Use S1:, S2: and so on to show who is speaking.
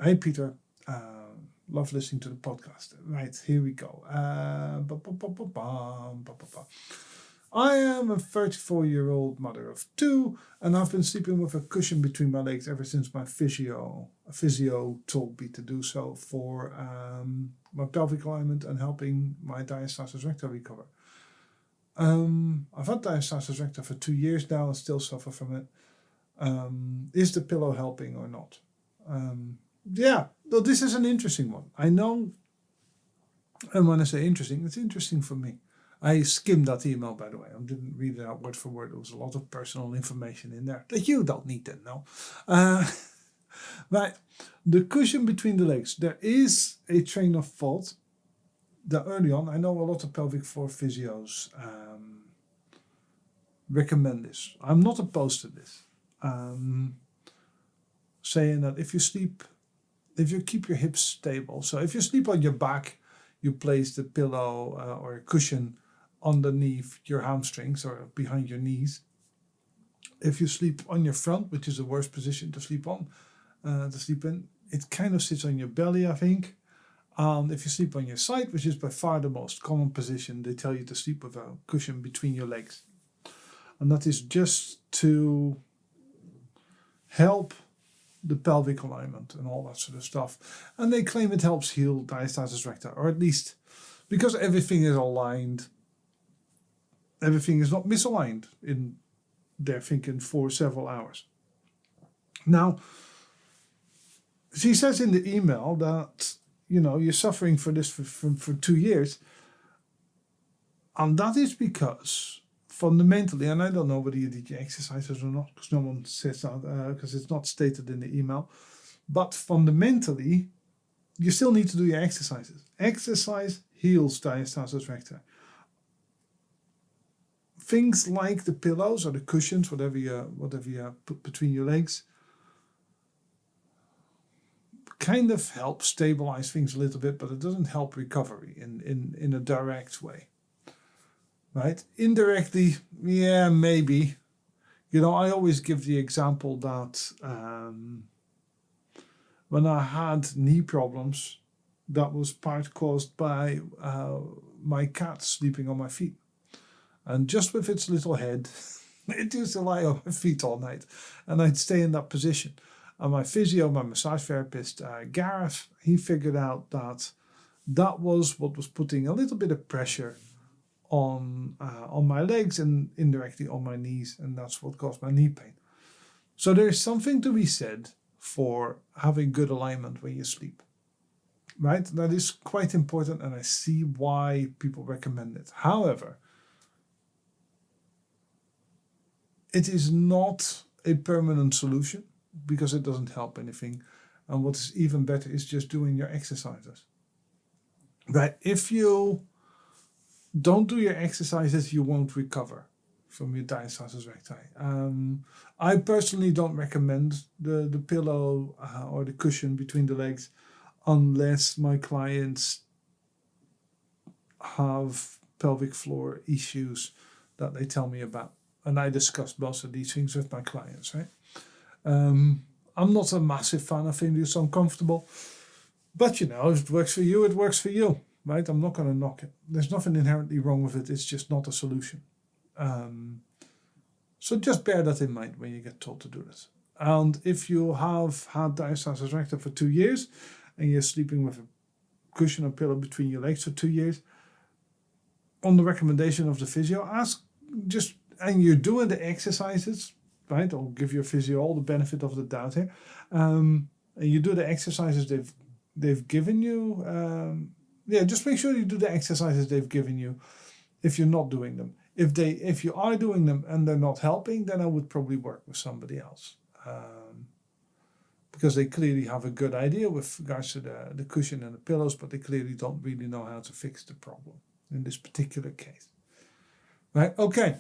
S1: Hey, Peter. Love listening to the podcast. Right, here we go. I am a 34-year-old mother of 2, and I've been sleeping with a cushion between my legs ever since my physio told me to do so for my pelvic alignment and helping my diastasis recti recover. I've had diastasis recti for 2 years now and still suffer from it. Is the pillow helping or not? Yeah, well, this is an interesting one. I know, and when I say interesting, it's interesting for me. I skimmed that email, by the way. I didn't read it out word for word. There was a lot of personal information in there that you don't need to know. Right, the cushion between the legs. There is a train of thought that early on, I know a lot of pelvic floor physios recommend this. I'm not opposed to this. Saying that if you keep your hips stable, so if you sleep on your back, you place the pillow or a cushion underneath your hamstrings or behind your knees. If you sleep on your front, which is the worst position to sleep in, it kind of sits on your belly, I think. And if you sleep on your side, which is by far the most common position, they tell you to sleep with a cushion between your legs. And that is just to help the pelvic alignment and all that sort of stuff. And they claim it helps heal diastasis recti, or at least because everything is aligned, everything is not misaligned in their thinking for several hours. Now, she says in the email that, you're suffering for this for 2 years. And that is because fundamentally, and I don't know whether you did your exercises or not, because no one says that, because it's not stated in the email. But fundamentally, you still need to do your exercises. Exercise heals diastasis recti. Things like the pillows or the cushions, whatever you put between your legs, kind of help stabilize things a little bit, but it doesn't help recovery in a direct way. Right? Indirectly, yeah, maybe. I always give the example that when I had knee problems, that was part caused by my cat sleeping on my feet. And just with its little head, it used to lie on my feet all night. And I'd stay in that position. And my physio, my massage therapist, Gareth, he figured out that was what was putting a little bit of pressure on my legs and indirectly on my knees, and that's what caused my knee pain. So there is something to be said for having good alignment when you sleep, right? That is quite important, and I see why people recommend it. However, it is not a permanent solution because it doesn't help anything. And what is even better is just doing your exercises, right? If you don't do your exercises, you won't recover from your diastasis recti. I personally don't recommend the pillow or the cushion between the legs unless my clients have pelvic floor issues that they tell me about. And I discuss most of these things with my clients, right? I'm not a massive fan of things that's uncomfortable. But, if it works for you, it works for you. Right? I'm not going to knock it. There's nothing inherently wrong with it. It's just not a solution. So just bear that in mind when you get told to do this. And if you have had diastasis recti for 2 years and you're sleeping with a cushion or pillow between your legs for 2 years, on the recommendation of the physio, and you're doing the exercises, right? I'll give your physio all the benefit of the doubt here. And you do the exercises they've given you. Just make sure you do the exercises they've given you if you're not doing them. If you are doing them and they're not helping, then I would probably work with somebody else. Because they clearly have a good idea with regards to the cushion and the pillows, but they clearly don't really know how to fix the problem in this particular case. Right? Okay.